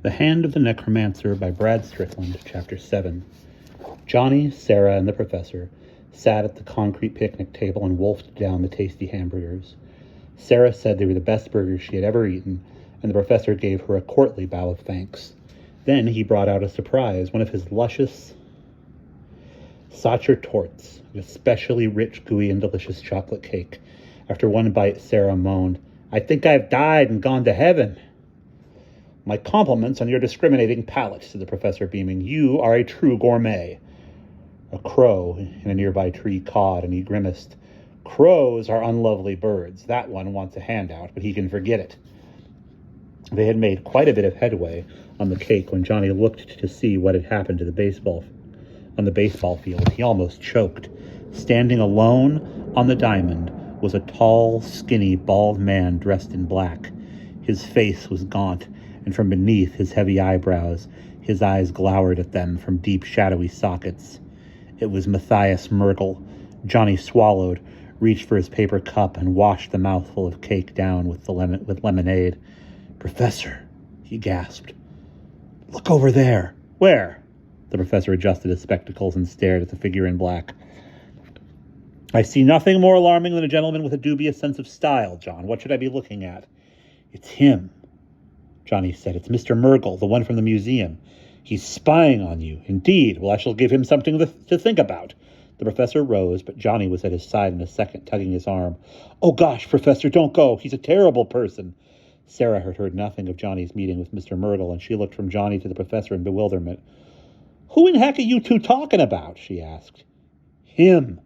The Hand of the Necromancer by Brad Strickland, Chapter 7. Johnny, Sarah, and the professor sat at the concrete picnic table and wolfed down the tasty hamburgers. Sarah said they were the best burgers she had ever eaten, and the professor gave her a courtly bow of thanks. Then he brought out a surprise, one of his luscious Sacher torts, an especially rich, gooey, and delicious chocolate cake. After one bite, Sarah moaned, "I think I've died and gone to heaven." "My compliments on your discriminating palate," said the professor, beaming. "You are a true gourmet." A crow in a nearby tree cawed, and he grimaced. "Crows are unlovely birds. That one wants a handout, but he can forget it." They had made quite a bit of headway on the cake when Johnny looked to see what had happened to the baseball field. He almost choked. Standing alone on the diamond was a tall, skinny, bald man dressed in black. His face was gaunt, and from beneath his heavy eyebrows, his eyes glowered at them from deep, shadowy sockets. It was Matthias Merkel. Johnny swallowed, reached for his paper cup, and washed the mouthful of cake down with lemonade. "Professor," he gasped. "Look over there." "Where?" The professor adjusted his spectacles and stared at the figure in black. "I see nothing more alarming than a gentleman with a dubious sense of style, John. What should I be looking at?" "It's him," Johnny said. "It's Mr. Merkel, the one from the museum. He's spying on you." "Indeed. Well, I shall give him something to think about." The professor rose, but Johnny was at his side in a second, tugging his arm. "Oh, gosh, Professor, don't go. He's a terrible person." Sarah had heard nothing of Johnny's meeting with Mr. Merkel, and she looked from Johnny to the professor in bewilderment. "Who in heck are you two talking about?" she asked. "Him,"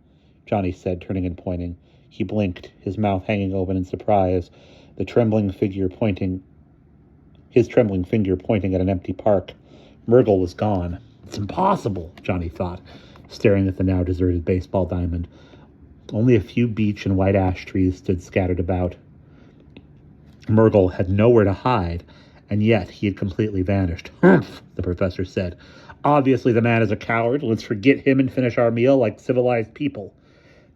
Johnny said, turning and pointing. He blinked, his mouth hanging open in surprise, his trembling finger pointing at an empty park. Merkel was gone. "It's impossible," Johnny thought, staring at the now deserted baseball diamond. Only a few beech and white ash trees stood scattered about. Merkel had nowhere to hide, and yet he had completely vanished. "Humph," the professor said. "Obviously the man is a coward. Let's forget him and finish our meal like civilized people."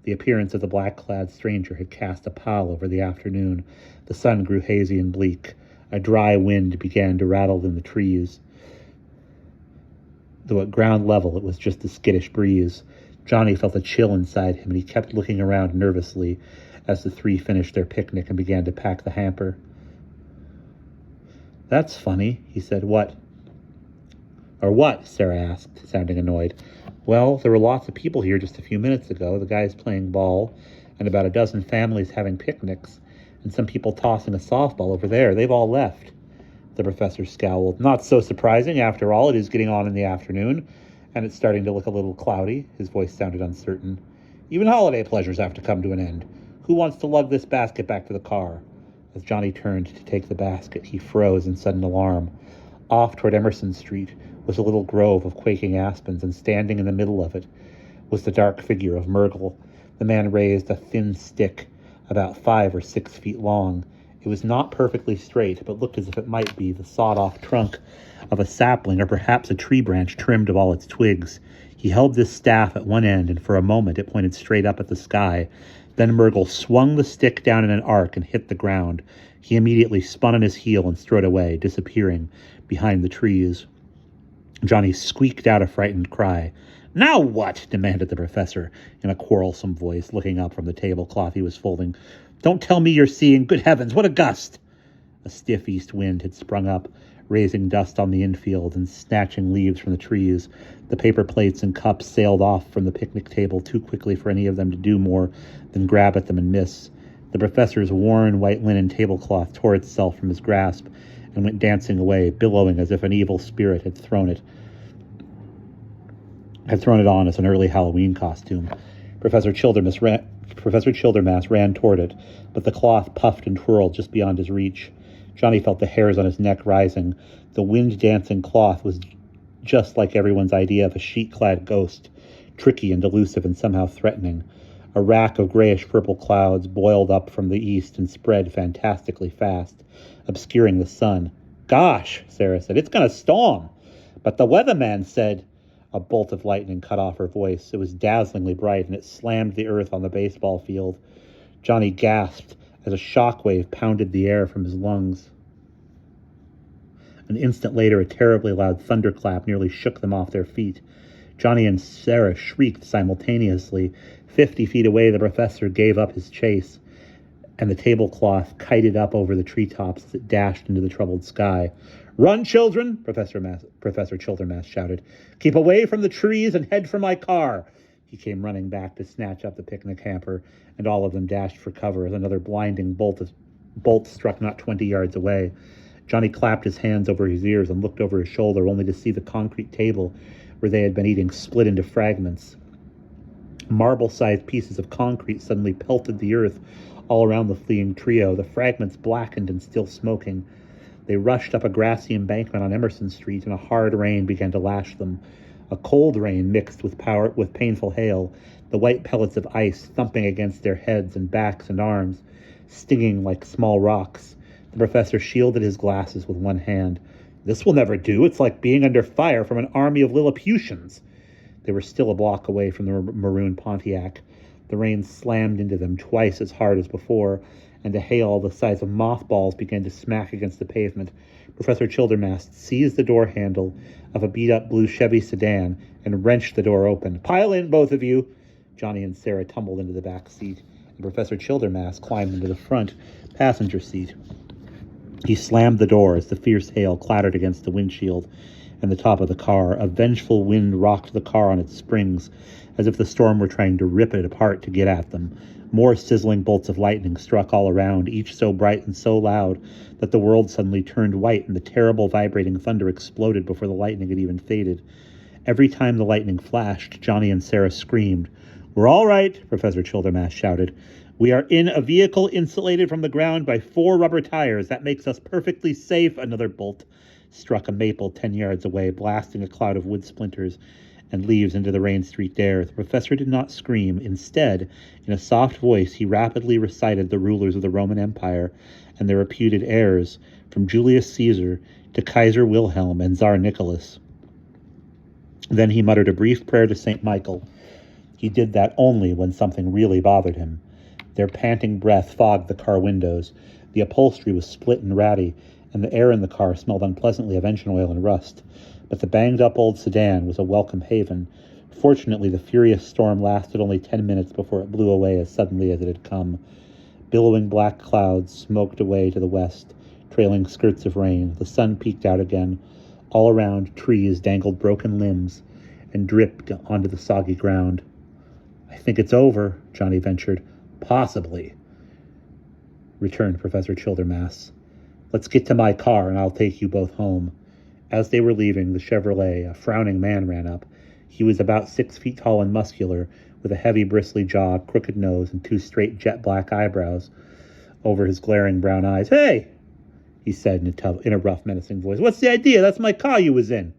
The appearance of the black-clad stranger had cast a pall over the afternoon. The sun grew hazy and bleak. A dry wind began to rattle in the trees, though at ground level it was just a skittish breeze. Johnny felt a chill inside him, and he kept looking around nervously as the three finished their picnic and began to pack the hamper. "That's funny," he said. "What?" "Or what?" Sarah asked, sounding annoyed. "Well, there were lots of people here just a few minutes ago, the guys playing ball, and about a dozen families having picnics, and some people tossing a softball over there. They've all left." The professor scowled. "Not so surprising. After all, it is getting on in the afternoon, and it's starting to look a little cloudy." His voice sounded uncertain. "Even holiday pleasures have to come to an end. Who wants to lug this basket back to the car?" As Johnny turned to take the basket, he froze in sudden alarm. Off toward Emerson Street was a little grove of quaking aspens, and standing in the middle of it was the dark figure of Merkel. The man raised a thin stick about 5 or 6 feet long. It was not perfectly straight, but looked as if it might be the sawed-off trunk of a sapling, or perhaps a tree branch trimmed of all its twigs. He held this staff at one end, and for a moment it pointed straight up at the sky. Then Merkel swung the stick down in an arc and hit the ground. He immediately spun on his heel and strode away, disappearing behind the trees. Johnny squeaked out a frightened cry. "Now what?" demanded the professor in a quarrelsome voice, looking up from the tablecloth he was folding. "Don't tell me you're seeing... Good heavens, what a gust!" A stiff east wind had sprung up, raising dust on the infield and snatching leaves from the trees. The paper plates and cups sailed off from the picnic table too quickly for any of them to do more than grab at them and miss. The professor's worn white linen tablecloth tore itself from his grasp and went dancing away, billowing as if an evil spirit had thrown it on as an early Halloween costume. Professor Childermass ran toward it, but the cloth puffed and twirled just beyond his reach. Johnny felt the hairs on his neck rising. The wind-dancing cloth was just like everyone's idea of a sheet-clad ghost, tricky and elusive and somehow threatening. A rack of grayish-purple clouds boiled up from the east and spread fantastically fast, obscuring the sun. "Gosh," Sarah said, "it's going to storm." "But the weatherman said..." A bolt of lightning cut off her voice. It was dazzlingly bright, and it slammed the earth on the baseball field. Johnny gasped as a shockwave pounded the air from his lungs. An instant later, a terribly loud thunderclap nearly shook them off their feet. Johnny and Sarah shrieked simultaneously. 50 feet away, the professor gave up his chase, and the tablecloth kited up over the treetops as it dashed into the troubled sky. "Run, children!" Professor Childermass shouted. "Keep away from the trees and head for my car!" He came running back to snatch up the picnic hamper, and all of them dashed for cover as another blinding bolt struck not 20 yards away. Johnny clapped his hands over his ears and looked over his shoulder, only to see the concrete table where they had been eating split into fragments. Marble-sized pieces of concrete suddenly pelted the earth all around the fleeing trio, the fragments blackened and still smoking. They rushed up a grassy embankment on Emerson Street, and a hard rain began to lash them. A cold rain mixed with painful hail, the white pellets of ice thumping against their heads and backs and arms, stinging like small rocks. The professor shielded his glasses with one hand. "This will never do. It's like being under fire from an army of Lilliputians." They were still a block away from the maroon Pontiac. The rain slammed into them twice as hard as before, and a hail the size of mothballs began to smack against the pavement. Professor Childermass seized the door handle of a beat-up blue Chevy sedan and wrenched the door open. "Pile in, both of you!" Johnny and Sarah tumbled into the back seat, and Professor Childermass climbed into the front passenger seat. He slammed the door as the fierce hail clattered against the windshield and the top of the car. A vengeful wind rocked the car on its springs, as if the storm were trying to rip it apart to get at them. More sizzling bolts of lightning struck all around, each so bright and so loud that the world suddenly turned white and the terrible vibrating thunder exploded before the lightning had even faded. Every time the lightning flashed, Johnny and Sarah screamed. "We're all right," Professor Childermass shouted. "We are in a vehicle insulated from the ground by 4 rubber tires. That makes us perfectly safe." Another bolt struck a maple 10 yards away, blasting a cloud of wood splinters and leaves into the rain-streaked air. The professor did not scream. Instead, in a soft voice, he rapidly recited the rulers of the Roman Empire and their reputed heirs, from Julius Caesar to Kaiser Wilhelm and Tsar Nicholas. Then he muttered a brief prayer to St. Michael. He did that only when something really bothered him. Their panting breath fogged the car windows. The upholstery was split and ratty, and the air in the car smelled unpleasantly of engine oil and rust. But the banged-up old sedan was a welcome haven. Fortunately, the furious storm lasted only 10 minutes before it blew away as suddenly as it had come. Billowing black clouds smoked away to the west, trailing skirts of rain. The sun peeked out again. All around, trees dangled broken limbs and dripped onto the soggy ground. "I think it's over," Johnny ventured. "Possibly," returned Professor Childermass. "Let's get to my car, and I'll take you both home." As they were leaving the Chevrolet, a frowning man ran up. He was about 6 feet tall and muscular, with a heavy, bristly jaw, crooked nose, and 2 straight jet-black eyebrows over his glaring brown eyes. "Hey!" he said in a rough, menacing voice. "What's the idea? That's my car you was in."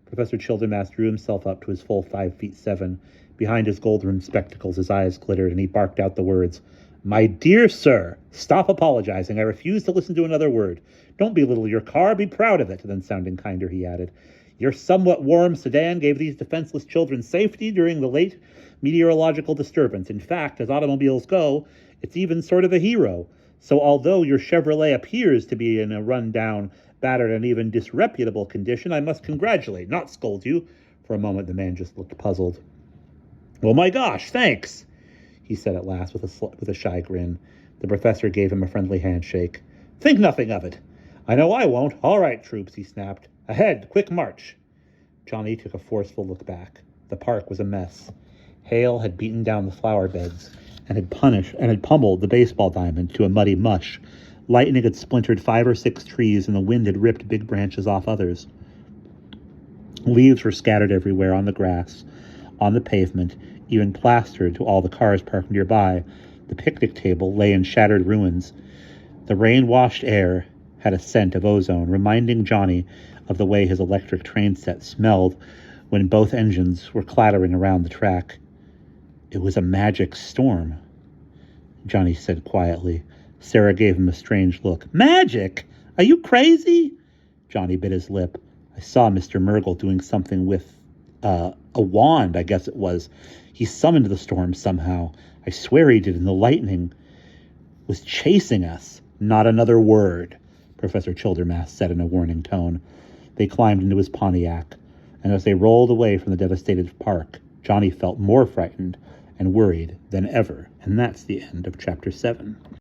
Professor Childermass drew himself up to his full 5'7". Behind his gold-rimmed spectacles, his eyes glittered, and he barked out the words, "My dear sir, stop apologizing. I refuse to listen to another word. Don't belittle your car. Be proud of it." Then, sounding kinder, he added, "Your somewhat warm sedan gave these defenseless children safety during the late meteorological disturbance. In fact, as automobiles go, it's even sort of a hero. So although your Chevrolet appears to be in a run-down, battered, and even disreputable condition, I must congratulate, not scold you." For a moment, the man just looked puzzled. "Well, my gosh, thanks," he said at last with a shy grin. The professor gave him a friendly handshake. "Think nothing of it." "I know I won't. All right, troops," he snapped. "Ahead, quick march." Johnny took a forceful look back. The park was a mess. Hail had beaten down the flower beds and had pummeled the baseball diamond to a muddy mush. Lightning had splintered 5 or 6 trees, and the wind had ripped big branches off others. Leaves were scattered everywhere, on the grass, on the pavement, even plastered to all the cars parked nearby. The picnic table lay in shattered ruins. The rain-washed air had a scent of ozone, reminding Johnny of the way his electric train set smelled when both engines were clattering around the track. "It was a magic storm," Johnny said quietly. Sarah gave him a strange look. "Magic? Are you crazy?" Johnny bit his lip. "I saw Mr. Murgle doing something with a wand, I guess it was. He summoned the storm somehow. I swear he did, and the lightning was chasing us." "Not another word." Professor Childermass said in a warning tone. They climbed into his Pontiac, and as they rolled away from the devastated park, Johnny felt more frightened and worried than ever. And that's the end of Chapter 7.